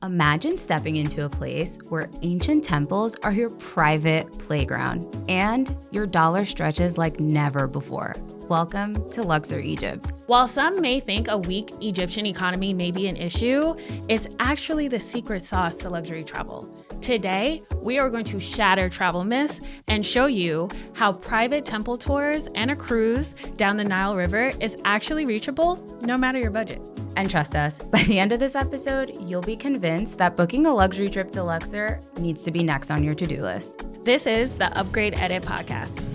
Imagine stepping into a place where ancient temples are your private playground and your dollar stretches like never before. Welcome to Luxor, Egypt. While some may think a weak Egyptian economy may be an issue, it's actually the secret sauce to luxury travel. Today, we are going to shatter travel myths and show you how private temple tours and a cruise down the Nile River is actually reachable no matter your budget. And trust us, by the end of this episode, you'll be convinced that booking a luxury trip to Luxor needs to be next on your to-do list. This is the Upgrade Edit Podcast.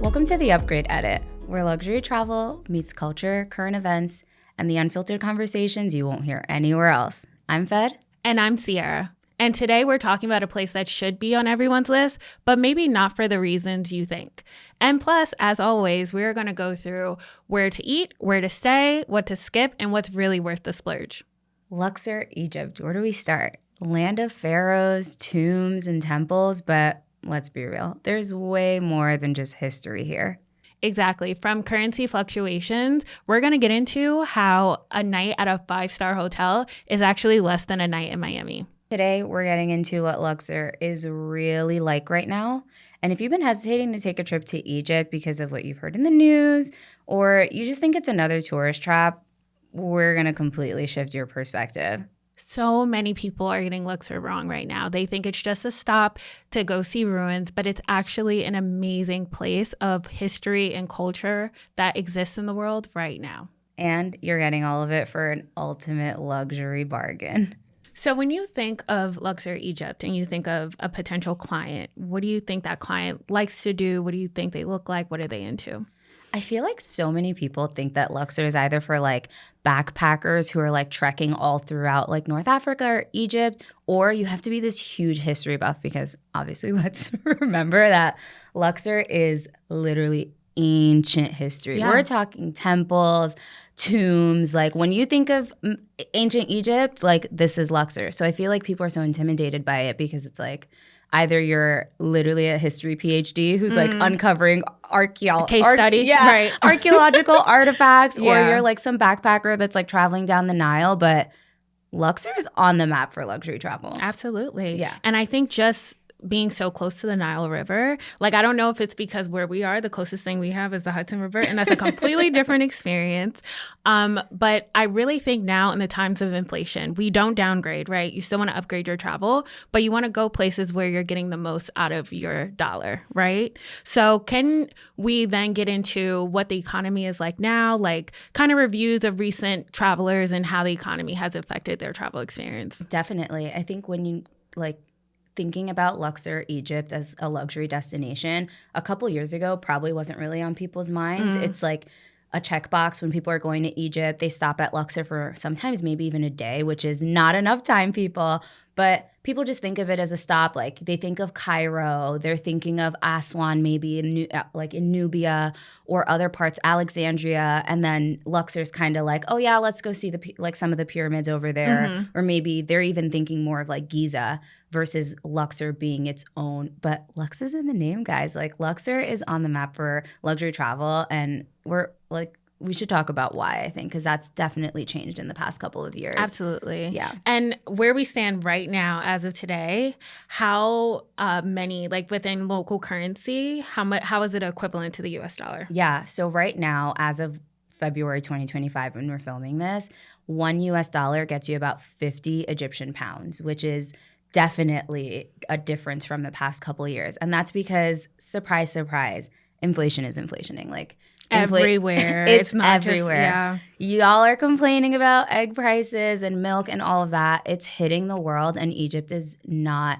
Welcome to the Upgrade Edit, where luxury travel meets culture, current events, and the unfiltered conversations you won't hear anywhere else. I'm Fed. And I'm Sierra. And today we're talking about a place that should be on everyone's list, but maybe not for the reasons you think. And plus, as always, we're going to go through where to eat, where to stay, what to skip, and what's really worth the splurge. Luxor, Egypt. Where do we start? Land of pharaohs, tombs, and temples, but let's be real. There's way more than just history here. Exactly. From currency fluctuations, we're going to get into how a night at a 5-star hotel is actually less than a night in Miami. Today, we're getting into what Luxor is really like right now. And if you've been hesitating to take a trip to Egypt because of what you've heard in the news, or you just think it's another tourist trap, we're going to completely shift your perspective. So many people are getting Luxor wrong right now. They think it's just a stop to go see ruins, but it's actually an amazing place of history and culture that exists in the world right now. And you're getting all of it for an ultimate luxury bargain. So when you think of Luxor, Egypt, and you think of a potential client, what do you think that client likes to do? What do you think they look like? What are they into? I feel like so many people think that Luxor is either for like backpackers who are like trekking all throughout like North Africa or Egypt, or you have to be this huge history buff because obviously let's remember that Luxor is literally ancient history. Yeah. We're talking temples, tombs. Like when you think of ancient Egypt, like this is Luxor. So I feel like people are so intimidated by it because it's like either you're literally a history PhD who's like uncovering case study, right? archaeological artifacts, or Yeah. you're like some backpacker that's like traveling down the Nile. But Luxor is on the map for luxury travel. Absolutely. Yeah. And I think just being so close to the Nile River, like I don't know if it's because where we are, the closest thing we have is the Hudson River, and that's a completely different experience. But I really think now in the times of inflation, we don't downgrade, right? You still want to upgrade your travel, but you want to go places where you're getting the most out of your dollar, right? So can we then get into what the economy is like now, like kind of reviews of recent travelers and how the economy has affected their travel experience? Definitely. I think when you like thinking about Luxor, Egypt as a luxury destination, a couple years ago probably wasn't really on people's minds. It's like a checkbox when people are going to Egypt. They stop at Luxor for sometimes maybe even a day, which is not enough time, people. But people just think of it as a stop. Like they think of Cairo, they're thinking of Aswan, maybe in Nubia or other parts, Alexandria, and then Luxor's kind of like, oh yeah, let's go see some of the pyramids over there, or maybe they're even thinking more of like Giza versus Luxor being its own. But Luxor's in the name, guys. Like Luxor is on the map for luxury travel, and we should talk about why, I think, because that's definitely changed in the past couple of years. Absolutely. Yeah. And where we stand right now, as of today, how many, like within local currency, how is it equivalent to the US dollar? Yeah. So right now, as of February 2025, when we're filming this, $1 gets you about 50 Egyptian pounds, which is definitely a difference from the past couple of years. And that's because, surprise, surprise, inflation is inflationing. Like everywhere. It's not everywhere. Just, yeah. Y'all are complaining about egg prices and milk and all of that. It's hitting the world, and Egypt is not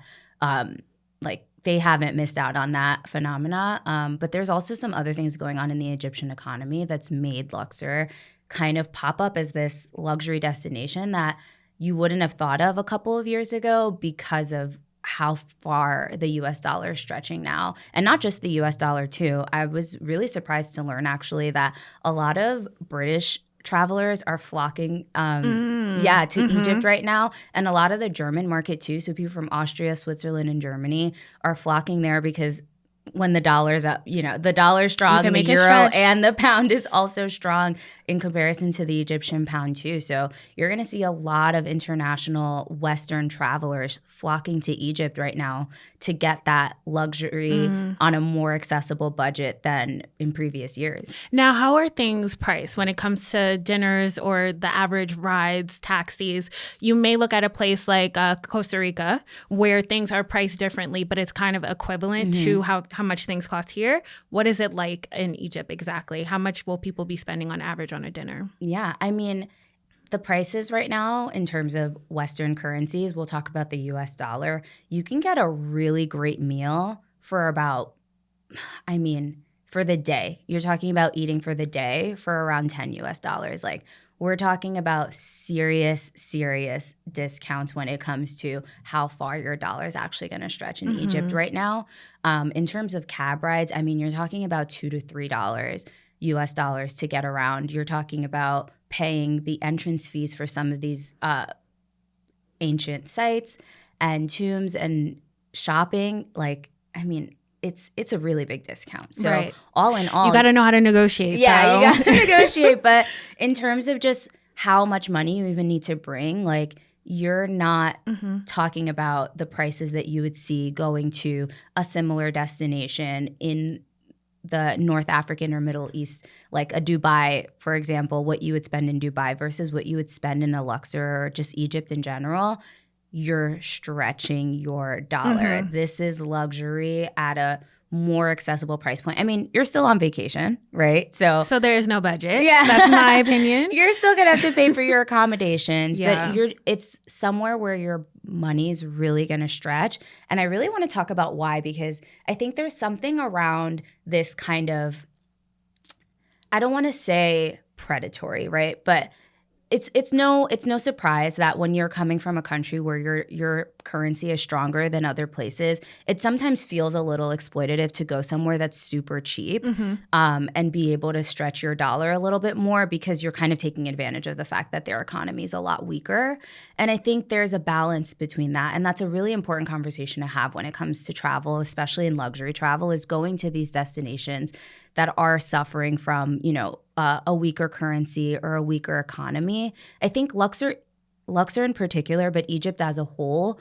they haven't missed out on that phenomena. But there's also some other things going on in the Egyptian economy that's made Luxor kind of pop up as this luxury destination that you wouldn't have thought of a couple of years ago because of how far the US dollar is stretching now. And not just the US dollar too. I was really surprised to learn actually that a lot of British travelers are flocking to Egypt right now, and a lot of the German market too. So people from Austria, Switzerland, and Germany are flocking there because when the dollar's up, the dollar's strong, the euro and the pound is also strong in comparison to the Egyptian pound too. So you're going to see a lot of international Western travelers flocking to Egypt right now to get that luxury on a more accessible budget than in previous years. Now, how are things priced when it comes to dinners or the average rides, taxis? You may look at a place like Costa Rica where things are priced differently, but it's kind of equivalent to how much things cost here. What is it like in Egypt exactly? How much will people be spending on average on a dinner? Yeah, I mean, the prices right now in terms of Western currencies, we'll talk about the US dollar. You can get a really great meal for about, for the day. You're talking about eating for the day for around 10 US dollars. Like, we're talking about serious discounts when it comes to how far your dollar is actually going to stretch in Egypt right now. In terms of cab rides, you're talking about $2 to $3 US dollars to get around. You're talking about paying the entrance fees for some of these ancient sites and tombs and shopping. It's a really big discount. So all in all, you got to know how to negotiate. Yeah, you got to negotiate. But in terms of just how much money you even need to bring, you're not talking about the prices that you would see going to a similar destination in the North African or Middle East, like a Dubai, for example, what you would spend in Dubai versus what you would spend in a Luxor or just Egypt in general. You're stretching your dollar. This is luxury at a more accessible price point. You're still on vacation, right? So there is no budget. Yeah. That's my opinion. You're still going to have to pay for your accommodations, but it's somewhere where your money is really going to stretch. And I really want to talk about why, because I think there's something around this kind of, I don't want to say predatory, right? But it's no surprise that when you're coming from a country where your currency is stronger than other places, it sometimes feels a little exploitative to go somewhere that's super cheap and be able to stretch your dollar a little bit more because you're kind of taking advantage of the fact that their economy is a lot weaker. And I think there's a balance between that. And that's a really important conversation to have when it comes to travel, especially in luxury travel, is going to these destinations that are suffering from, a weaker currency or a weaker economy. I think Luxor in particular, but Egypt as a whole,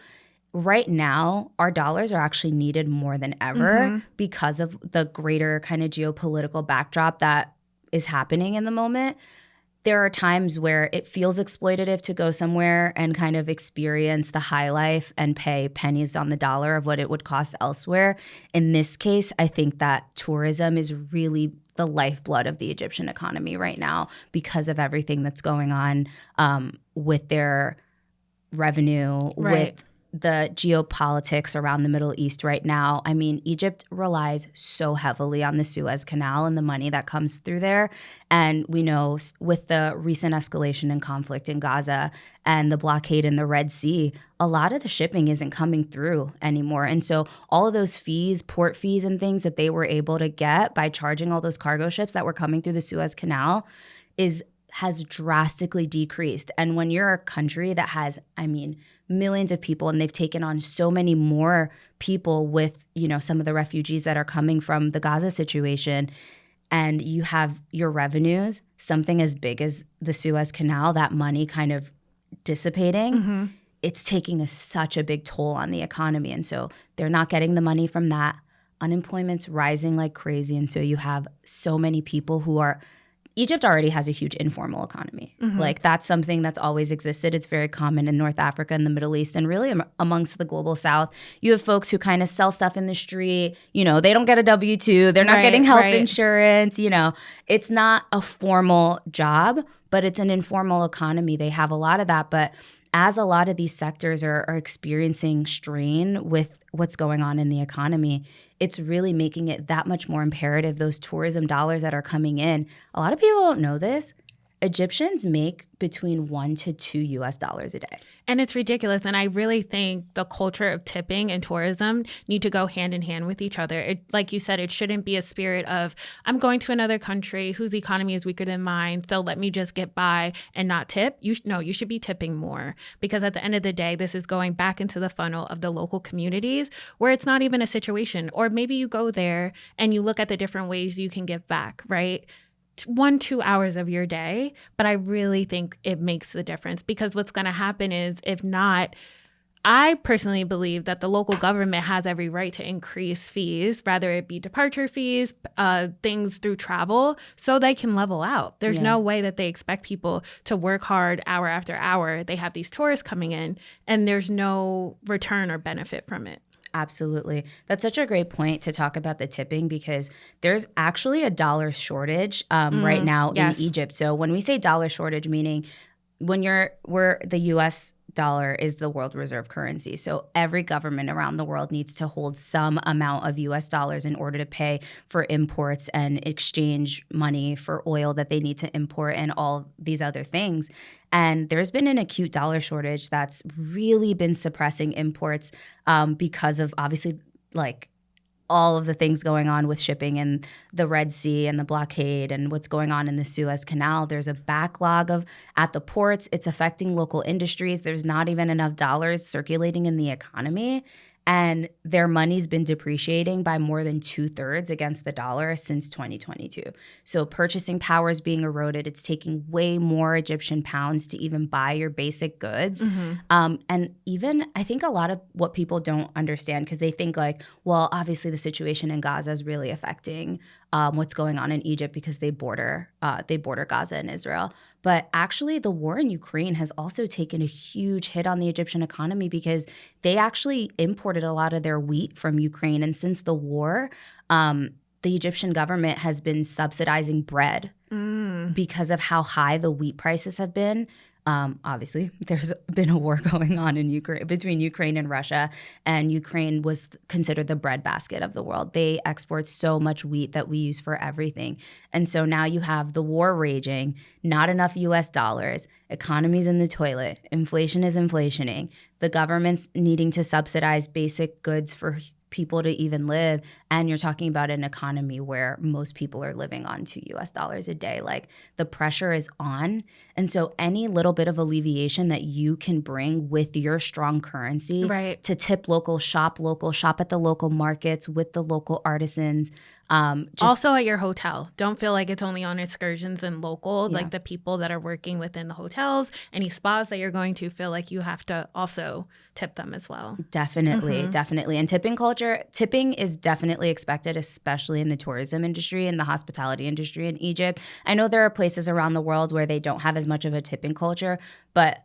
right now, our dollars are actually needed more than ever because of the greater kind of geopolitical backdrop that is happening in the moment. There are times where it feels exploitative to go somewhere and kind of experience the high life and pay pennies on the dollar of what it would cost elsewhere. In this case, I think that tourism is really the lifeblood of the Egyptian economy right now because of everything that's going on with their revenue, with the geopolitics around the Middle East right now. Egypt relies so heavily on the Suez Canal and the money that comes through there. And we know with the recent escalation and conflict in Gaza and the blockade in the Red Sea, a lot of the shipping isn't coming through anymore. And so all of those fees, port fees and things that they were able to get by charging all those cargo ships that were coming through the Suez Canal has drastically decreased. And when you're a country that has, millions of people, and they've taken on so many more people with, some of the refugees that are coming from the Gaza situation, and you have your revenues, something as big as the Suez Canal, that money kind of dissipating, it's taking such a big toll on the economy. And so they're not getting the money from that. Unemployment's rising like crazy. And so you have so many people who are Egypt already has a huge informal economy. That's something that's always existed. It's very common in North Africa and the Middle East, and really amongst the global South. You have folks who kind of sell stuff in the street. They don't get a W-2. They're not getting health insurance. It's not a formal job, but it's an informal economy. They have a lot of that. But as a lot of these sectors are experiencing strain with what's going on in the economy, it's really making it that much more imperative, those tourism dollars that are coming in. A lot of people don't know this. Egyptians make between $1 to $2 a day. And it's ridiculous. And I really think the culture of tipping and tourism need to go hand in hand with each other. Like you said, it shouldn't be a spirit of, I'm going to another country whose economy is weaker than mine, so let me just get by and not tip. You should be tipping more, because at the end of the day, this is going back into the funnel of the local communities where it's not even a situation. Or maybe you go there and you look at the different ways you can give back, right? 1-2 hours of your day, but I really think it makes the difference, because what's going to happen is, if not, I personally believe that the local government has every right to increase fees, whether it be departure fees, things through travel, so they can level out. There's no way that they expect people to work hard hour after hour. They have these tourists coming in and there's no return or benefit from it. Absolutely. That's such a great point to talk about the tipping, because there's actually a dollar shortage right now in Egypt. So when we say dollar shortage, meaning where the US dollar is the world reserve currency. So every government around the world needs to hold some amount of US dollars in order to pay for imports and exchange money for oil that they need to import and all these other things. And there's been an acute dollar shortage that's really been suppressing imports because of, obviously, like, all of the things going on with shipping and the Red Sea and the blockade and what's going on in the Suez Canal. There's a backlog at the ports. It's affecting local industries. There's not even enough dollars circulating in the economy. And their money's been depreciating by more than 2/3 against the dollar since 2022. So purchasing power is being eroded. It's taking way more Egyptian pounds to even buy your basic goods. And even, I think a lot of what people don't understand, because they think like, well, obviously the situation in Gaza is really affecting what's going on in Egypt because they border Gaza and Israel. But actually, the war in Ukraine has also taken a huge hit on the Egyptian economy, because they actually imported a lot of their wheat from Ukraine. And since the war, the Egyptian government has been subsidizing bread because of how high the wheat prices have been. Obviously, there's been a war going on in Ukraine, between Ukraine and Russia, and Ukraine was considered the breadbasket of the world. They export so much wheat that we use for everything. And so now you have the war raging, not enough US dollars, economy's in the toilet, inflation is inflationing, the government's needing to subsidize basic goods for people to even live, and you're talking about an economy where most people are living on $2 a day. Like, the pressure is on. And so any little bit of alleviation that you can bring with your strong currency, to tip local, shop at the local markets with the local artisans. Also at your hotel. Don't feel like it's only on excursions and local, like the people that are working within the hotels, any spas that you're going to, feel like you have to also tip them as well. Definitely. And tipping is definitely expected, especially in the tourism industry and the hospitality industry in Egypt. I know there are places around the world where they don't have as much of a tipping culture, but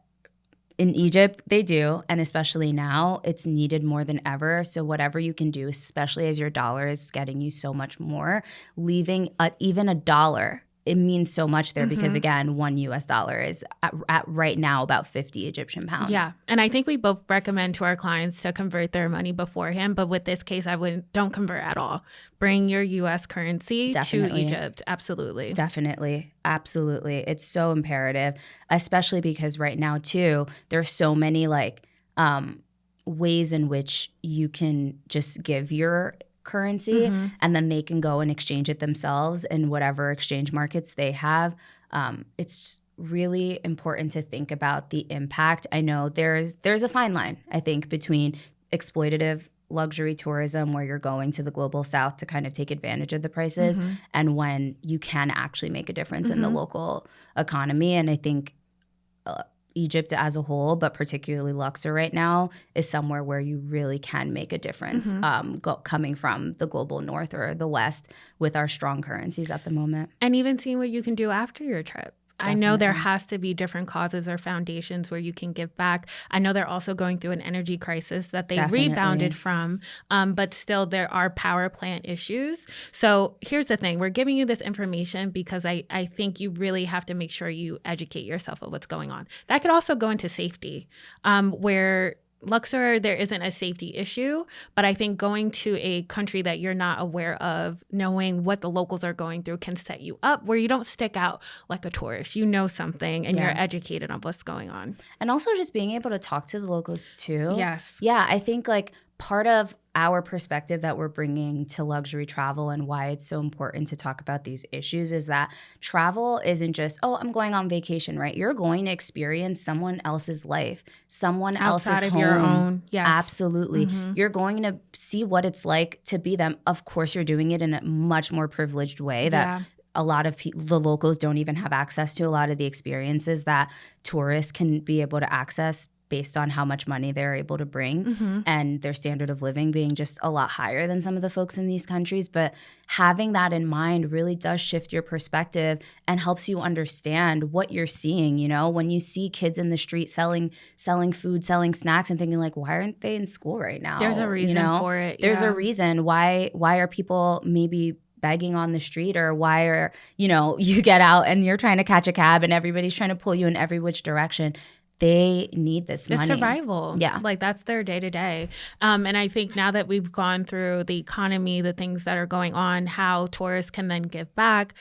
in Egypt, they do, and especially now, it's needed more than ever. So whatever you can do, especially as your dollar is getting you so much more, leaving even a dollar, it means so much there, because, again, $1 is at right now about 50 Egyptian pounds. Yeah, and I think we both recommend to our clients to convert their money beforehand, but with this case, don't convert at all. Bring your U.S. currency to Egypt. Absolutely. Definitely. Absolutely. It's so imperative, especially because right now, too, there's so many ways in which you can just give your currency and then they can go and exchange it themselves in whatever exchange markets they have. It's really important to think about the impact. I know there's a fine line, I think, between exploitative luxury tourism, where you're going to the global south to kind of take advantage of the prices, and when you can actually make a difference in the local economy. And I think Egypt as a whole, but particularly Luxor right now, is somewhere where you really can make a difference coming from the global north or the west with our strong currencies at the moment. And even seeing what you can do after your trip. Definitely. I know there has to be different causes or foundations where you can give back. I know they're also going through an energy crisis that they rebounded from, but still there are power plant issues. So here's the thing. We're giving you this information because I think you really have to make sure you educate yourself of what's going on. That could also go into safety, where Luxor, there isn't a safety issue, but I think going to a country that you're not aware of, knowing what the locals are going through can set you up where you don't stick out like a tourist. You know something and you're educated on what's going on. And also just being able to talk to the locals too. Yes. Yeah, I think like part of our perspective that we're bringing to luxury travel and why it's so important to talk about these issues is that travel isn't just, oh, I'm going on vacation, right? You're going to experience someone else's life, someone Outside else's of home. your own. Yes. Absolutely. You're going to see what it's like to be them. Of course, you're doing it in a much more privileged way that a lot of the locals don't even have access to. A lot of the experiences that tourists can be able to access based on how much money they're able to bring and their standard of living being just a lot higher than some of the folks in these countries. But having that in mind really does shift your perspective and helps you understand what you're seeing. You know, when you see kids in the street selling food, selling snacks and thinking like, why aren't they in school right now? There's a reason for it. There's a reason. Why are people maybe begging on the street, or why are, you know, you get out and you're trying to catch a cab and everybody's trying to pull you in every which direction. They need this money. It's survival. Yeah. Like that's their day to day. And I think now that we've gone through the economy, the things that are going on, how tourists can then give back,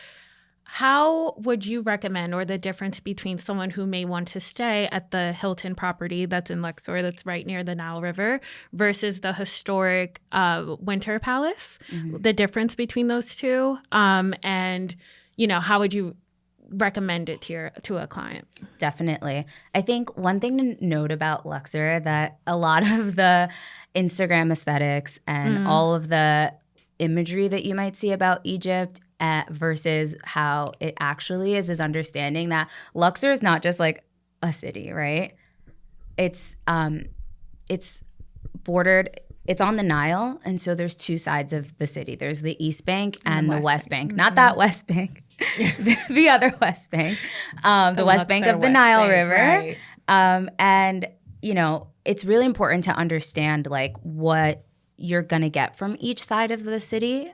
how would you recommend, or the difference between someone who may want to stay at the Hilton property that's in Luxor, that's right near the Nile River, versus the historic Winter Palace, the difference between those two? And, you know, how would you recommend it to a client? Definitely. I think one thing to note about Luxor that a lot of the Instagram aesthetics and all of the imagery that you might see about Egypt versus how it actually is understanding that Luxor is not just like a city, right? It's bordered. It's on the Nile, and so there's two sides of the city. There's the East Bank and the West Bank. Not that West Bank, the other West Bank, the West Bank of the Nile River. Right. And, you know, it's really important to understand like what you're going to get from each side of the city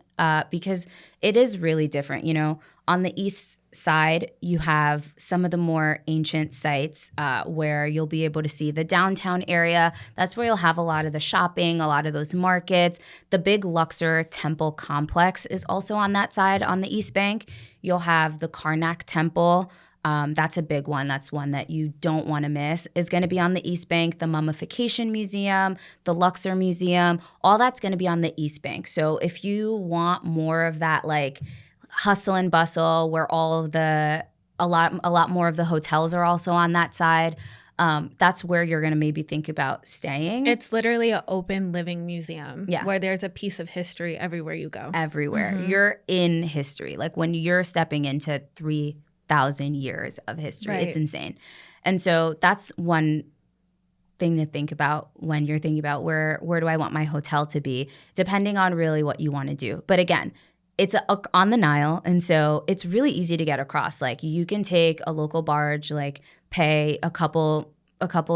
because it is really different. You know, on the east side, you have some of the more ancient sites where you'll be able to see the downtown area. That's where you'll have a lot of the shopping, a lot of those markets. The big Luxor temple complex is also on that side on the East Bank. You'll have the Karnak Temple. That's a big one. That's one that you don't want to miss. Is going to be on the East Bank. The Mummification Museum, the Luxor Museum, all that's going to be on the East Bank. So if you want more of that like hustle and bustle where all of a lot more of the hotels are also on that side, that's where you're going to maybe think about staying. It's literally an open living museum where there's a piece of history everywhere you go. Everywhere. You're in history. Like when you're stepping into 3,000 years of history. It's insane. And so that's one thing to think about when you're thinking about where do I want my hotel to be, depending on really what you want to do. But again, it's on the Nile, and so it's really easy to get across. Like you can take a local barge, like pay a couple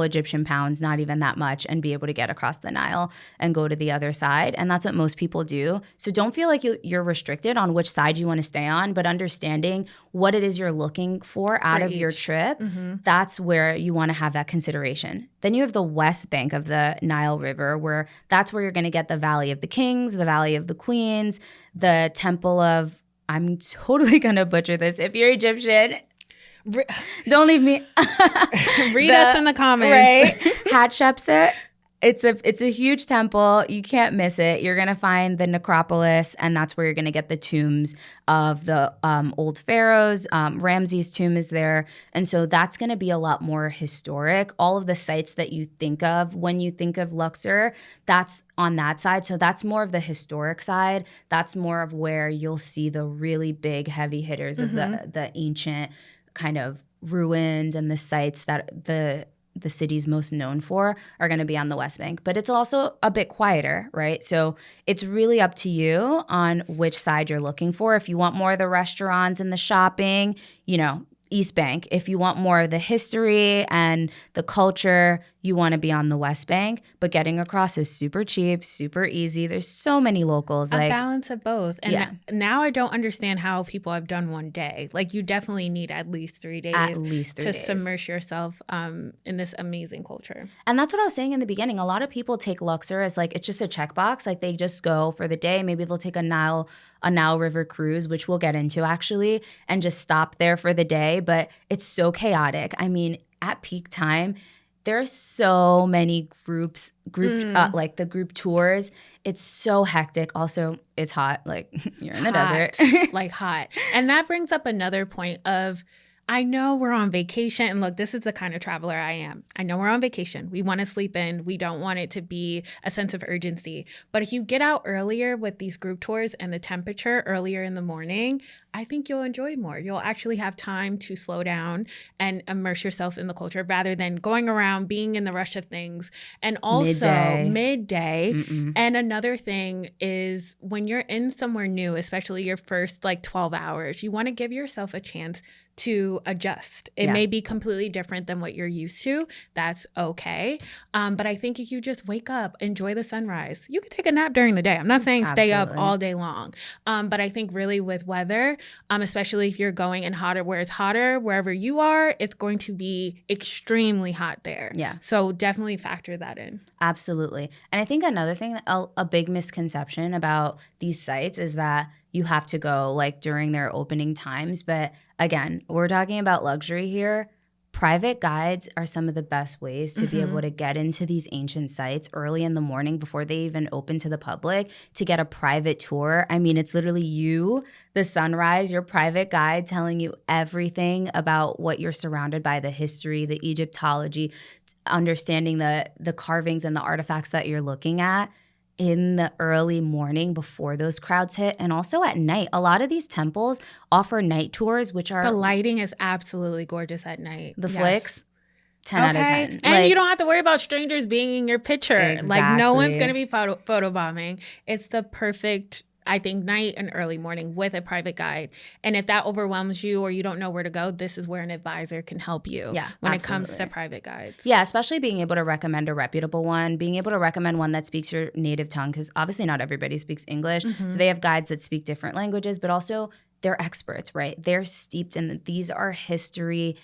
Egyptian pounds, not even that much, and be able to get across the Nile and go to the other side. And that's what most people do. So don't feel like you're restricted on which side you want to stay on, but understanding what it is you're looking for out of your trip, that's where you want to have that consideration. Then you have the West Bank of the Nile River, where that's where you're going to get the Valley of the Kings, the Valley of the Queens, the Temple of, I'm totally going to butcher this. If you're Egyptian, don't leave me. Read us in the comments. Right? Hatshepsut. It's a huge temple. You can't miss it. You're going to find the necropolis, and that's where you're going to get the tombs of the old pharaohs. Ramses' tomb is there. And so that's going to be a lot more historic. All of the sites that you think of when you think of Luxor, that's on that side. So that's more of the historic side. That's more of where you'll see the really big heavy hitters of the ancient kind of ruins and the sites that the city's most known for are going to be on the West Bank. But it's also a bit quieter, right? So it's really up to you on which side you're looking for. If you want more of the restaurants and the shopping, you know, East Bank. If you want more of the history and the culture, you want to be on the West Bank, but getting across is super cheap, super easy. There's so many locals. A like balance of both. And Yeah. now I don't understand how people have done one day. Like, you definitely need at least 3 days At least 3 to days. submerge yourself in this amazing culture. And that's what I was saying in the beginning. A lot of people take Luxor as like it's just a checkbox. Like they just go for the day. Maybe they'll take a Nile River cruise, which we'll get into actually, and just stop there for the day. But it's so chaotic. I mean, at peak time, there's so many like the group tours. It's so hectic. Also, it's hot. Like you're in the desert. Like hot. And that brings up another point of, I know we're on vacation. And look, this is the kind of traveler I am. I know we're on vacation. We want to sleep in. We don't want it to be a sense of urgency. But if you get out earlier with these group tours and the temperature earlier in the morning, I think you'll enjoy more. You'll actually have time to slow down and immerse yourself in the culture rather than going around being in the rush of things. And also midday. And another thing is when you're in somewhere new, especially your first like 12 hours, you want to give yourself a chance to adjust. It may be completely different than what you're used to. That's okay. But I think if you just wake up, enjoy the sunrise, you can take a nap during the day. I'm not saying stay up all day long. But I think really with weather, especially if you're going in hotter, where it's hotter, wherever you are, it's going to be extremely hot there. Yeah. So definitely factor that in. Absolutely. And I think another thing, a big misconception about these sites is that you have to go like during their opening times. But again, we're talking about luxury here. Private guides are some of the best ways to be able to get into these ancient sites early in the morning before they even open to the public, to get a private tour. I mean, it's literally you, the sunrise, your private guide telling you everything about what you're surrounded by, the history, the Egyptology, understanding the carvings and the artifacts that you're looking at in the early morning before those crowds hit, and also at night. A lot of these temples offer night tours, which are— the lighting is absolutely gorgeous at night. The flicks, 10 out of 10. And like, you don't have to worry about strangers being in your picture. Exactly. Like, no one's going to be photobombing. It's the perfect, I think, night and early morning with a private guide. And if that overwhelms you or you don't know where to go, this is where an advisor can help you when it comes to private guides. Yeah, especially being able to recommend a reputable one, being able to recommend one that speaks your native tongue, because obviously not everybody speaks English. So they have guides that speak different languages, but also they're experts, right? They're steeped in these are history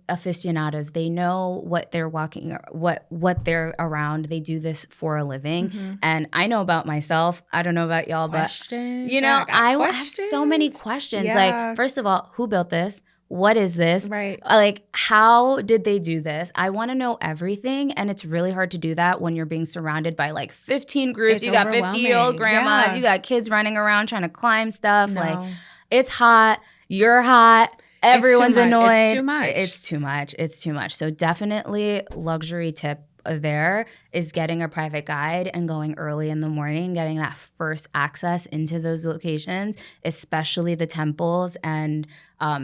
aficionados. They know what they're walking, what they're around. They do this for a living. And I know about myself. I don't know about y'all, but you know, I have so many questions. Like, first of all, who built this? What is this? Right. Like, how did they do this? I want to know everything. And it's really hard to do that when you're being surrounded by like 15 groups. You got 50-year-old grandmas. You got kids running around trying to climb stuff. Like, it's hot. You're hot. Everyone's annoyed. It's too much. It's too much. It's too much. So definitely luxury tip there is getting a private guide and going early in the morning, getting that first access into those locations, especially the temples and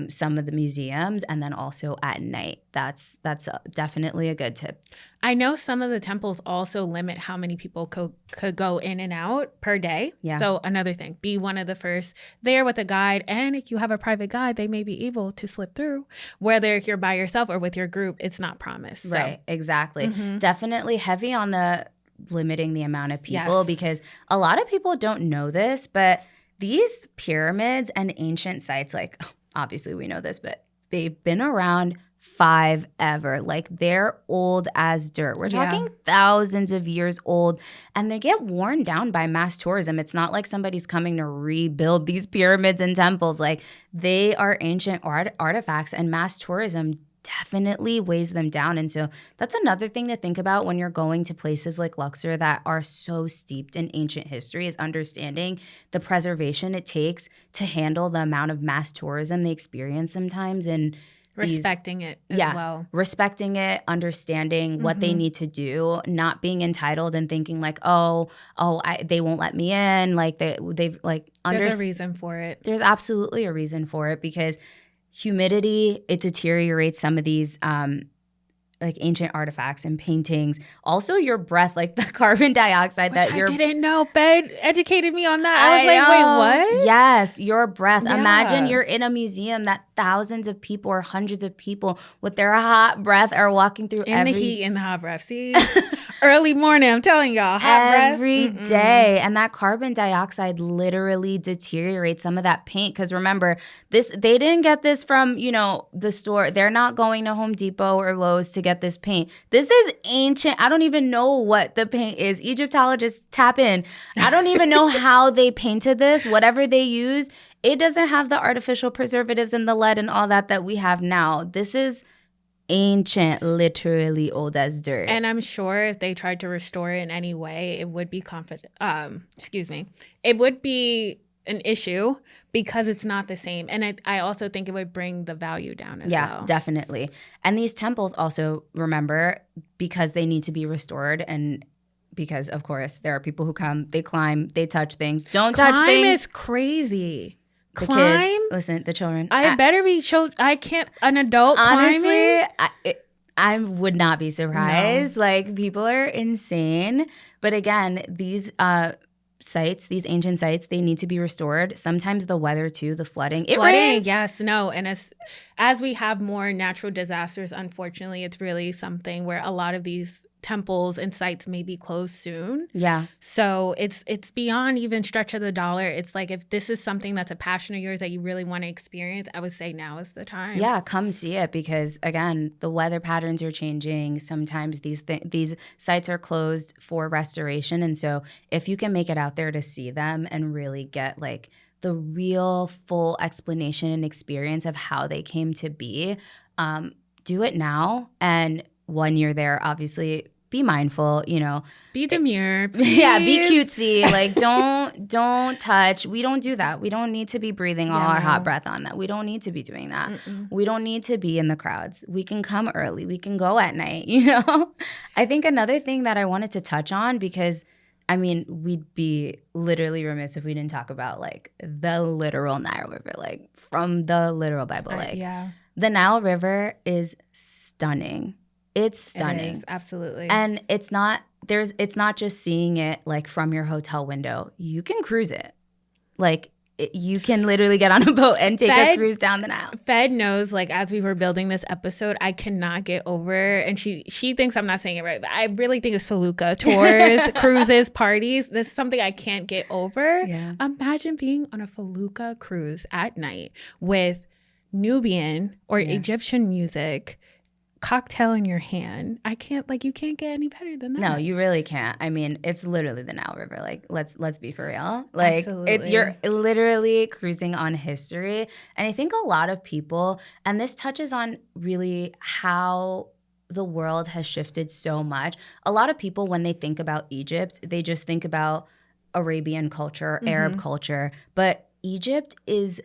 some of the museums, and then also at night. That's definitely a good tip. I know some of the temples also limit how many people could go in and out per day. Yeah. So another thing, be one of the first there with a guide. And if you have a private guide, they may be able to slip through. Whether you're by yourself or with your group, it's not promised. Right, exactly. Definitely heavy on the limiting the amount of people, because a lot of people don't know this, but these pyramids and ancient sites, like obviously we know this, but they've been around forever. Like, they're old as dirt. We're talking thousands of years old, and they get worn down by mass tourism. It's not like somebody's coming to rebuild these pyramids and temples. Like, they are ancient artifacts, and mass tourism definitely weighs them down. And so that's another thing to think about when you're going to places like Luxor that are so steeped in ancient history, is understanding the preservation it takes to handle the amount of mass tourism they experience sometimes, and respecting it as well. Respecting it, understanding what they need to do, not being entitled and thinking like, they won't let me in. Like, they've like there's a reason for it. There's absolutely a reason for it, because humidity, it deteriorates some of these like ancient artifacts and paintings. Also your breath, like the carbon dioxide Which that I you're didn't know. Ben educated me on that. I was like, wait, what? Yes, your breath. Yeah. Imagine you're in a museum that thousands of people or hundreds of people with their hot breath are walking through In the heat, in the hot breath. See? Early morning, I'm telling y'all. Hot breath. every day. And that carbon dioxide literally deteriorates some of that paint. Because remember, they didn't get this from, the store. They're not going to Home Depot or Lowe's to get this paint. This is ancient. I don't even know what the paint is. Egyptologists, tap in. I don't even know how they painted this. Whatever they used, it doesn't have the artificial preservatives and the lead and all that we have now. This is ancient, literally old as dirt. And I'm sure if they tried to restore it in any way, it would be it would be an issue because it's not the same. And I also think it would bring the value down as well. Yeah, definitely. And these temples also, remember, because they need to be restored and because, of course, there are people who come, they climb, they touch things. Don't touch things. Climb is crazy. The Climb? kids, listen, the children. I better be I can't, an adult honestly, climbing? I would not be surprised. No. Like, people are insane. But again, these sites, these ancient sites, they need to be restored. Sometimes the weather too, the flooding. It rains. Yes, no. And as we have more natural disasters, unfortunately, it's really something where a lot of these temples and sites may be closed soon. Yeah. So it's beyond even stretch of the dollar. It's like, if this is something that's a passion of yours that you really want to experience, I would say now is the time. Yeah, come see it because, again, the weather patterns are changing. Sometimes these sites are closed for restoration. And so if you can make it out there to see them and really get like the real full explanation and experience of how they came to be, do it now. And when you're there, obviously, be mindful, Be demure. Yeah, be cutesy. Like, don't touch. We don't do that. We don't need to be breathing all our hot breath on that. We don't need to be doing that. Mm-mm. We don't need to be in the crowds. We can come early. We can go at night, I think another thing that I wanted to touch on, because, we'd be literally remiss if we didn't talk about, like, the literal Nile River, like, from the literal Bible. The Nile River is stunning. It's stunning. It is, absolutely. And it's not just seeing it like from your hotel window. You can cruise it. Like, you can literally get on a boat and take a cruise down the Nile. Fed knows, like, as we were building this episode, I cannot get over, and she thinks I'm not saying it right, but I really think it's felucca tours, cruises, parties. This is something I can't get over. Yeah. Imagine being on a felucca cruise at night with Nubian or Egyptian music, cocktail in your hand. You can't get any better than that. No, you really can't. It's literally the Nile River. Like, let's be for real. Like, absolutely. You're literally cruising on history. And I think a lot of people, and this touches on really how the world has shifted so much. A lot of people, when they think about Egypt, they just think about Arabian culture, Arab culture. But Egypt is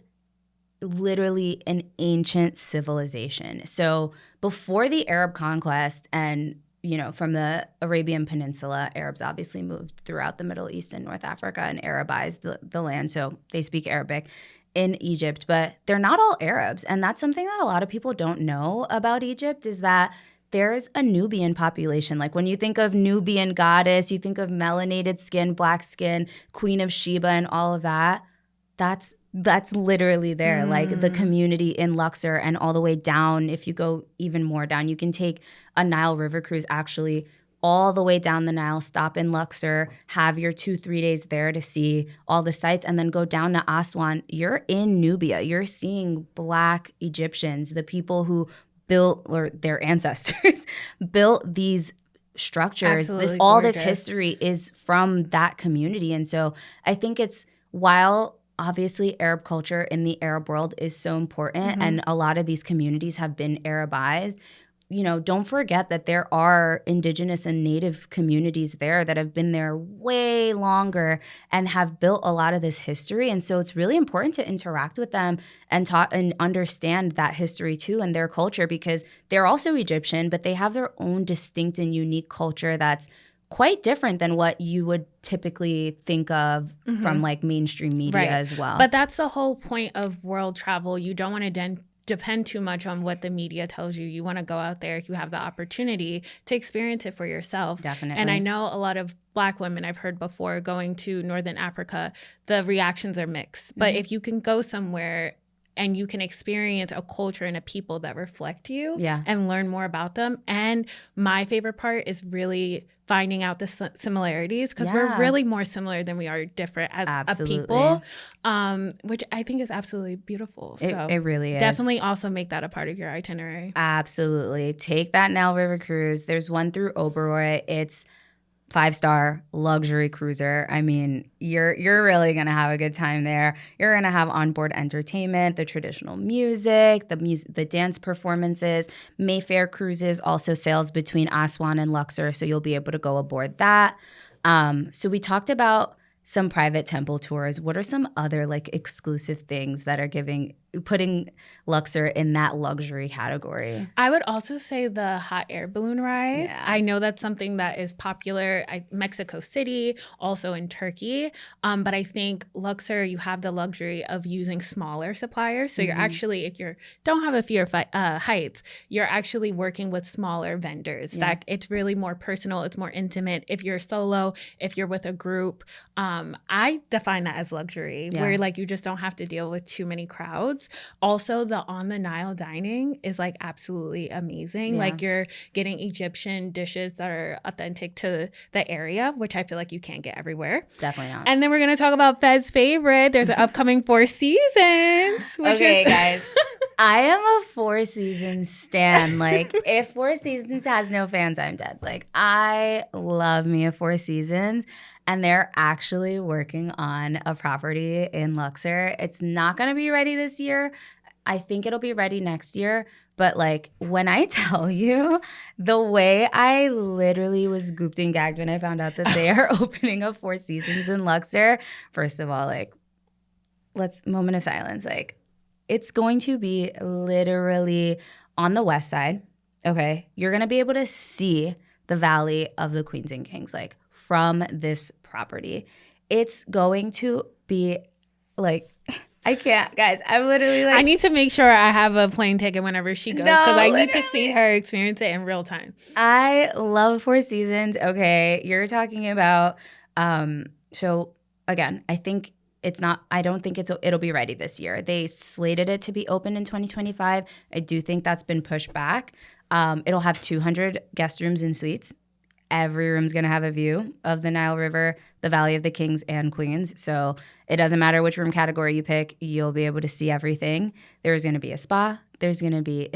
literally an ancient civilization. So before the Arab conquest and, from the Arabian Peninsula, Arabs obviously moved throughout the Middle East and North Africa and Arabized the land. So they speak Arabic in Egypt, but they're not all Arabs. And that's something that a lot of people don't know about Egypt, is that there's a Nubian population. Like, when you think of Nubian goddess, you think of melanated skin, black skin, Queen of Sheba and all of that. That's literally there. Like, the community in Luxor and all the way down, if you go even more down, you can take a Nile River cruise actually all the way down the Nile, stop in Luxor, have your 2-3 days there to see all the sites, and then go down to Aswan. You're in Nubia. You're seeing Black Egyptians, the people who built, or their ancestors built these structures. All this history is from that community. And so I think while obviously Arab culture in the Arab world is so important, and a lot of these communities have been Arabized, don't forget that there are indigenous and native communities there that have been there way longer and have built a lot of this history. And so it's really important to interact with them and talk and understand that history too and their culture, because they're also Egyptian, but they have their own distinct and unique culture that's quite different than what you would typically think of from like mainstream media as well. But that's the whole point of world travel. You don't want to depend too much on what the media tells you. You want to go out there, you have the opportunity to experience it for yourself. Definitely. And I know a lot of Black women I've heard before going to Northern Africa, the reactions are mixed. But if you can go somewhere and you can experience a culture and a people that reflect you and learn more about them. And my favorite part is really finding out the similarities, because we're really more similar than we are different as a people, which I think is absolutely beautiful. So it really is. Definitely also make that a part of your itinerary. Absolutely. Take that Nile River cruise. There's one through Oberoi. It's 5-star luxury cruiser. I mean, you're really gonna have a good time there. You're gonna have onboard entertainment, the traditional music, the dance performances. Mayfair Cruises also sails between Aswan and Luxor, so you'll be able to go aboard that. So we talked about some private temple tours. What are some other like exclusive things that are putting Luxor in that luxury category? I would also say the hot air balloon rides. Yeah. I know that's something that is popular Mexico City, also in Turkey. But I think Luxor, you have the luxury of using smaller suppliers. So you're actually, if you don't have a fear of heights, you're actually working with smaller vendors. That it's really more personal. It's more intimate. If you're solo, if you're with a group, I define that as luxury, where like you just don't have to deal with too many crowds. Also, the on the Nile dining is like absolutely amazing. Like you're getting Egyptian dishes that are authentic to the area, which I feel like you can't get everywhere. Definitely not. And then we're going to talk about Fed's favorite. There's an upcoming Four Seasons. Okay, guys. I am a Four Seasons stan. Like, if Four Seasons has no fans, I'm dead. Like, I love me a Four Seasons. And they're actually working on a property in Luxor. It's not going to be ready this year. I think it'll be ready next year. But like, when I tell you the way I literally was gooped and gagged when I found out that they are opening a Four Seasons in Luxor. First of all, like, moment of silence. Like, it's going to be literally on the west side. Okay. You're going to be able to see the Valley of the Queens and Kings, like, from this property. It's going to be like, I can't, guys. I'm literally like, I need to make sure I have a plane ticket whenever she goes, because I need to see her experience it in real time. I love Four Seasons. Okay, you're talking about so again, I don't think it'll be ready this year. They slated it to be open in 2025. I do think that's been pushed back. It'll have 200 guest rooms and suites. Every room's going to have a view of the Nile River, the Valley of the Kings and Queens. So it doesn't matter which room category you pick, you'll be able to see everything. There's going to be a spa. There's going to be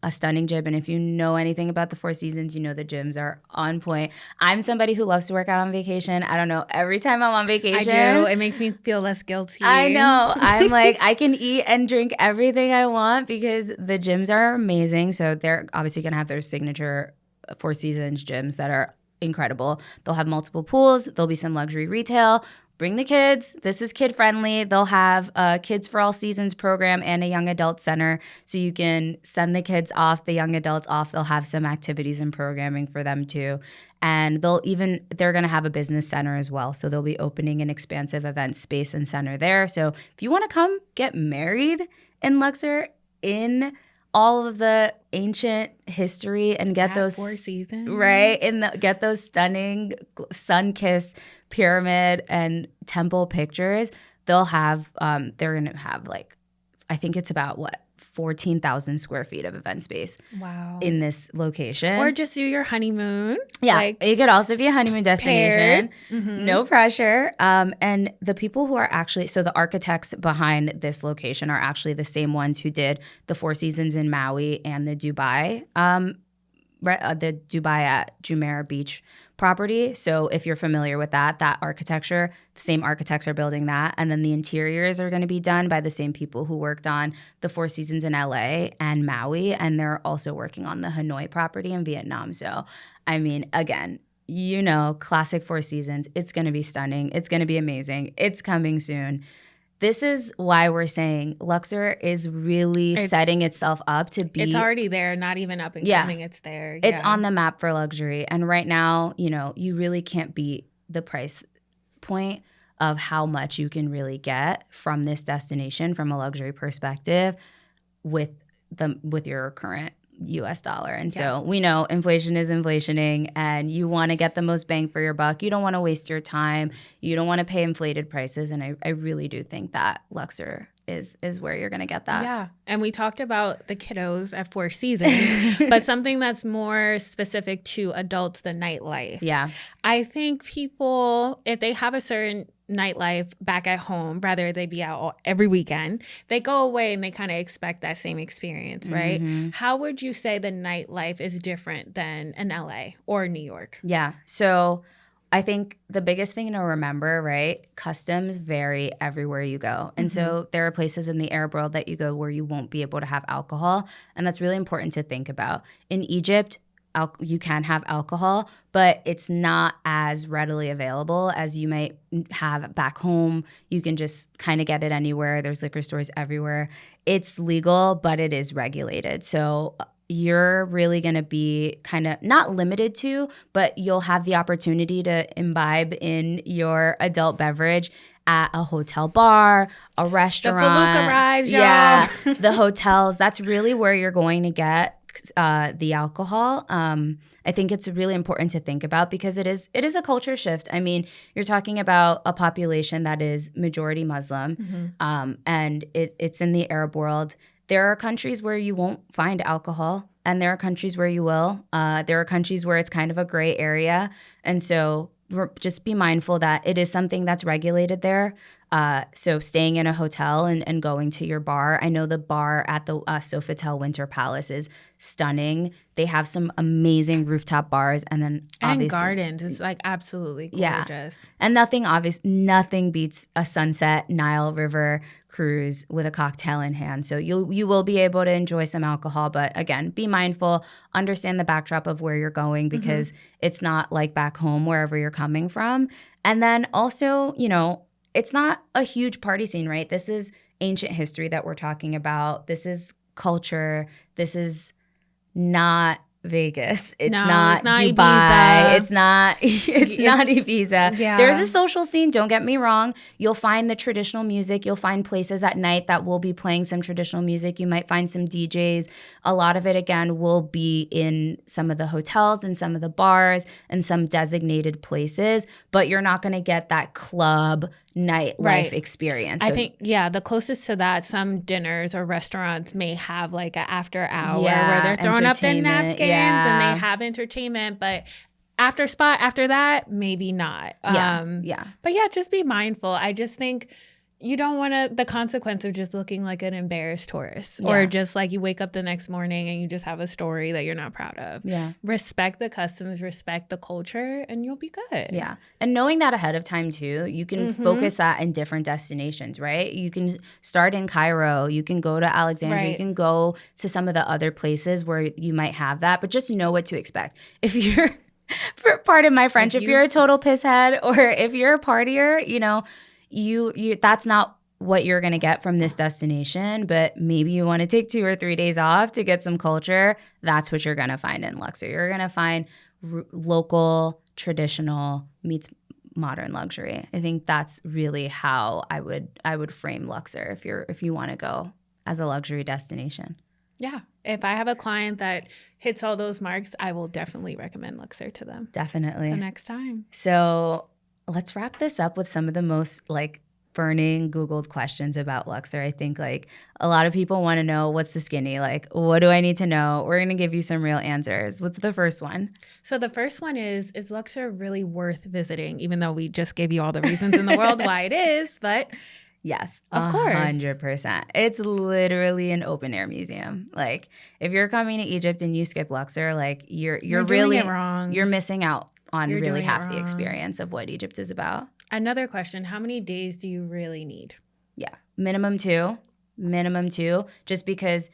a stunning gym. And if you know anything about the Four Seasons, you know the gyms are on point. I'm somebody who loves to work out on vacation. I don't know. Every time I'm on vacation. I do. It makes me feel less guilty. I know. I'm like, I can eat and drink everything I want because the gyms are amazing. So they're obviously going to have their signature Four Seasons gyms that are incredible. They'll have multiple pools. There'll be some luxury retail. Bring the kids. This is kid friendly. They'll have a Kids for All Seasons program and a young adult center. So you can send the kids off, the young adults off. They'll have some activities and programming for them too. And they're going to have a business center as well. So they'll be opening an expansive event space and center there. So if you want to come get married in Luxor in all of the ancient history and get those Four Seasons, right, and get those stunning sun-kissed pyramid and temple pictures, they're gonna have like, I think it's about 14,000 square feet of event space. Wow. In this location. Or just do your honeymoon. Yeah, it could also be a honeymoon destination. Mm-hmm. No pressure. And the people who are actually, so the architects behind this location are actually the same ones who did the Four Seasons in Maui and the Dubai at Jumeirah Beach property. So if you're familiar with that architecture, the same architects are building that. And then the interiors are going to be done by the same people who worked on the Four Seasons in LA and Maui. And they're also working on the Hanoi property in Vietnam. So, I mean, again, classic Four Seasons. It's going to be stunning. It's going to be amazing. It's coming soon. This is why we're saying Luxor is really setting itself up to be. It's already there, not even up and coming. It's there. It's on the map for luxury. And right now, you really can't beat the price point of how much you can really get from this destination from a luxury perspective with with your current US dollar. And so we know inflation is inflationing, and you want to get the most bang for your buck. You don't want to waste your time. You don't want to pay inflated prices. And I really do think that Luxor is where you're going to get that. Yeah. And we talked about the kiddos at Four Seasons, but something that's more specific to adults, the nightlife. Yeah. I think people, if they have a certain nightlife back at home, rather they be out every weekend, they go away and they kind of expect that same experience, right? Mm-hmm. How would you say the nightlife is different than in LA or New York? Yeah. So I think the biggest thing to remember, right? Customs vary everywhere you go. And so there are places in the Arab world that you go where you won't be able to have alcohol. And that's really important to think about. In Egypt, you can have alcohol, but it's not as readily available as you might have back home. You can just kind of get it anywhere. There's liquor stores everywhere. It's legal, but it is regulated. So you're really going to be kind of not limited to, but you'll have the opportunity to imbibe in your adult beverage at a hotel bar, a restaurant. The Felucca rides, y'all. Yeah, the hotels. That's really where you're going to get the alcohol. I think it's really important to think about because it is a culture shift. I mean, you're talking about a population that is majority Muslim, and it's in the Arab world. There are countries where you won't find alcohol, and there are countries where you will. There are countries where it's kind of a gray area. And so just be mindful that it is something that's regulated there. So staying in a hotel and going to your bar. I know the bar at the Sofitel Winter Palace is stunning. They have some amazing rooftop bars, and then obviously gardens. It's like absolutely gorgeous. Yeah. And nothing beats a sunset Nile River cruise with a cocktail in hand. So you will be able to enjoy some alcohol, but again, be mindful, understand the backdrop of where you're going because it's not like back home wherever you're coming from. And then also, it's not a huge party scene, right? This is ancient history that we're talking about. This is culture. This is not Vegas. It's not Dubai. Ibiza. It's not Ibiza. Yeah. There's a social scene, don't get me wrong. You'll find the traditional music. You'll find places at night that will be playing some traditional music. You might find some DJs. A lot of it, again, will be in some of the hotels and some of the bars and some designated places, but you're not going to get that club nightlife experience. I think, the closest to that, some dinners or restaurants may have like an after hour where they're throwing up their napkins and they have entertainment, but after that, maybe not. But just be mindful. I just think you don't want the consequence of just looking like an embarrassed tourist or just like you wake up the next morning and you just have a story that you're not proud of. Yeah. Respect the customs, respect the culture, and you'll be good. Yeah. And knowing that ahead of time too, you can focus that in different destinations, right? You can start in Cairo, you can go to Alexandria, you can go to some of the other places where you might have that, but just know what to expect. If you're pardon my French, if you're a total pisshead or if you're a partier, you that's not what you're going to get from this destination, but maybe you want to take 2 or 3 days off to get some culture. That's what you're going to find in Luxor. You're going to find local, traditional meets modern luxury. I think that's really how I would frame Luxor if you want to go as a luxury destination. Yeah. If I have a client that hits all those marks, I will definitely recommend Luxor to them. Definitely. The next time. So let's wrap this up with some of the most burning Googled questions about Luxor. I think a lot of people want to know, what's the skinny? What do I need to know? We're going to give you some real answers. What's the first one? So the first one is Luxor really worth visiting? Even though we just gave you all the reasons in the world why it is, but yes, of course, 100%. It's literally an open air museum. If you're coming to Egypt and you skip Luxor, you're really doing it wrong. You're missing out on You're really doing half it the wrong. experience of what Egypt is about. Another question, how many days do you really need? Yeah, minimum two, just because,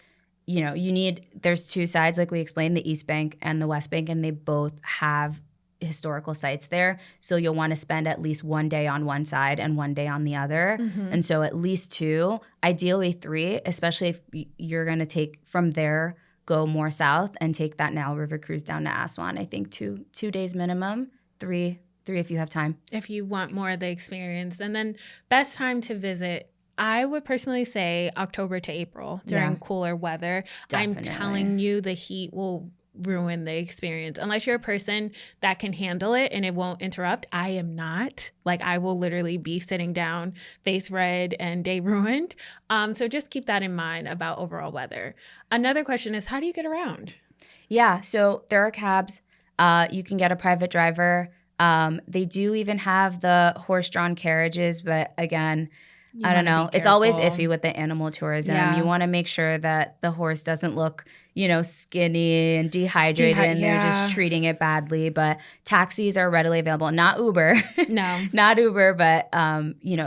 there's two sides, like we explained, the East Bank and the West Bank, and they both have historical sites there. So you'll want to spend at least 1 day on one side and 1 day on the other. And so at least 2, ideally 3, especially if you're going to take from there, go more south and take that Nile River cruise down to Aswan. I think 2 days minimum, 3 if you have time. If you want more of the experience. And then best time to visit, I would personally say October to April during cooler weather. Definitely. I'm telling you, the heat will ruin the experience unless you're a person that can handle it and it won't interrupt. I am not. Like, I will literally be sitting down, face red and day ruined. So just keep that in mind about overall weather. Another question is, how do you get around? Yeah, so there are cabs. You can get a private driver. They do even have the horse-drawn carriages, but again, I don't know. It's always iffy with the animal tourism. Yeah. You want to make sure that the horse doesn't look, skinny and dehydrated and they're just treating it badly. But taxis are readily available. Not Uber. No. Not Uber, but,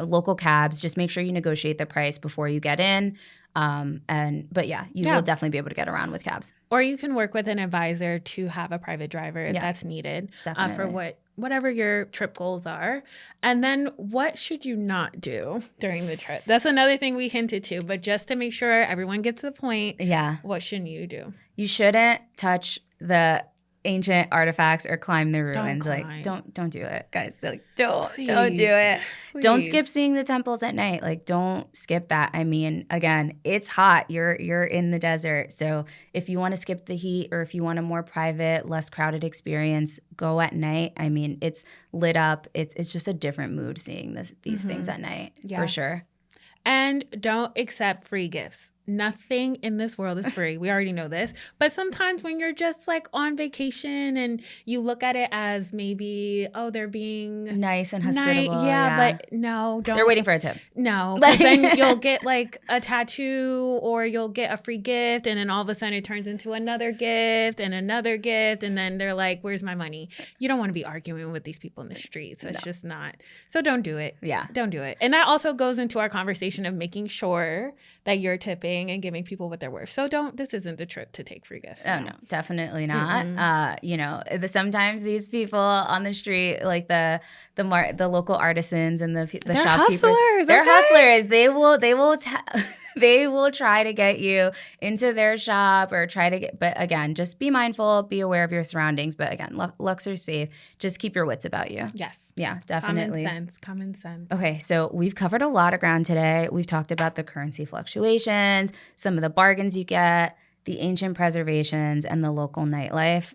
local cabs. Just make sure you negotiate the price before you get in. But you will definitely be able to get around with cabs. Or you can work with an advisor to have a private driver if that's needed for whatever your trip goals are. And then what should you not do during the trip? That's another thing we hinted to, but just to make sure everyone gets the point. Yeah. What shouldn't you do? You shouldn't touch the ancient artifacts or climb the ruins. Don't do it, guys. Don't do it. Please. Don't skip seeing the temples at night. Don't skip that. I mean, again, it's hot. You're in the desert. So if you want to skip the heat or if you want a more private, less crowded experience, go at night. I mean, it's lit up. It's just a different mood seeing these things at night, for sure. And don't accept free gifts. Nothing in this world is free. We already know this. But sometimes when you're just on vacation and you look at it as maybe, they're being nice and hospitable. But no, don't. They're waiting for a tip. No, because then you'll get a tattoo or you'll get a free gift and then all of a sudden it turns into another gift and another gift. And then they're like, where's my money? You don't want to be arguing with these people in the streets. That's just not. So don't do it. Yeah. Don't do it. And that also goes into our conversation of making sure that you're tipping and giving people what they're worth. So this isn't the trip to take free gifts. Oh, no, definitely not. Mm-hmm. Sometimes these people on the street, like the local artisans and the shopkeepers. They're hustlers. They will try to get you into their shop or but again, just be mindful, be aware of your surroundings. But again, Luxor's safe. Just keep your wits about you. Yes. Yeah, definitely. Common sense. Okay, so we've covered a lot of ground today. We've talked about the currency fluctuations, some of the bargains you get, the ancient preservations, and the local nightlife.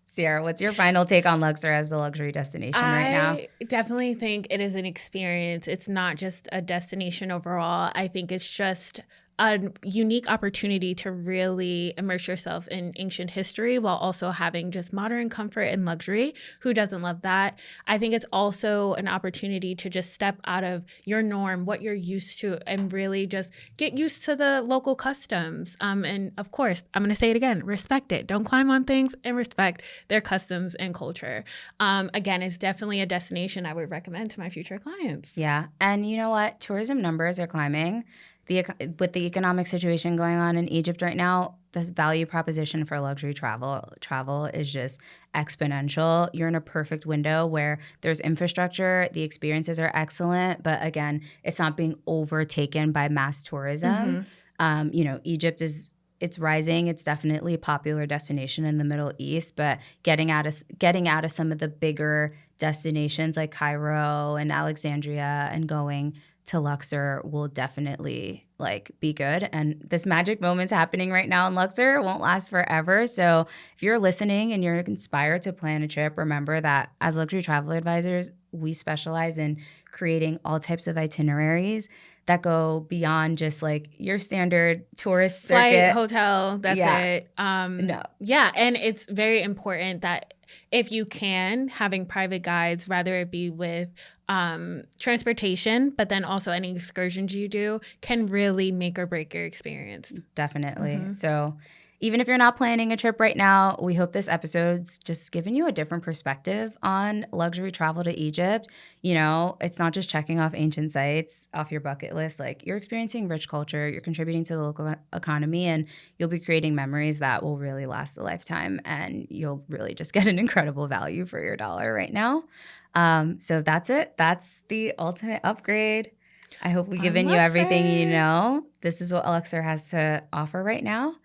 Sierra, what's your final take on Luxor as a luxury destination right now? I definitely think it is an experience. It's not just a destination overall. I think it's just a unique opportunity to really immerse yourself in ancient history while also having just modern comfort and luxury. Who doesn't love that? I think it's also an opportunity to just step out of your norm, what you're used to, and really just get used to the local customs. And of course, I'm going to say it again, respect it. Don't climb on things and respect their customs and culture. Again, it's definitely a destination I would recommend to my future clients. Yeah. And you know what? Tourism numbers are climbing. With the economic situation going on in Egypt right now, this value proposition for luxury travel is just exponential. You're in a perfect window where there's infrastructure, the experiences are excellent, but again, it's not being overtaken by mass tourism. Mm-hmm. Egypt it's rising. It's definitely a popular destination in the Middle East, but getting out of some of the bigger destinations like Cairo and Alexandria and going to Luxor will definitely be good. And this magic moment's happening right now in Luxor. It won't last forever. So if you're listening and you're inspired to plan a trip, remember that as luxury travel advisors, we specialize in creating all types of itineraries that go beyond just your standard tourist circuit. Flight, hotel, that's it. No. Yeah, and it's very important that if you can, having private guides, rather it be with transportation, but then also any excursions you do can really make or break your experience. Definitely. Mm-hmm. So even if you're not planning a trip right now, we hope this episode's just given you a different perspective on luxury travel to Egypt. It's not just checking off ancient sites off your bucket list. You're experiencing rich culture, you're contributing to the local economy, and you'll be creating memories that will really last a lifetime. And you'll really just get an incredible value for your dollar right now. So that's it. That's the ultimate upgrade. I hope we've given you everything you know. This is what Luxor has to offer right now.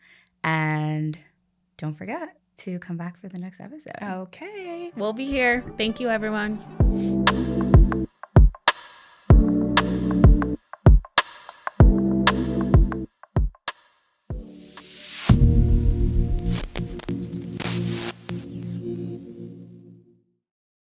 And don't forget to come back for the next episode. Okay. We'll be here. Thank you, everyone.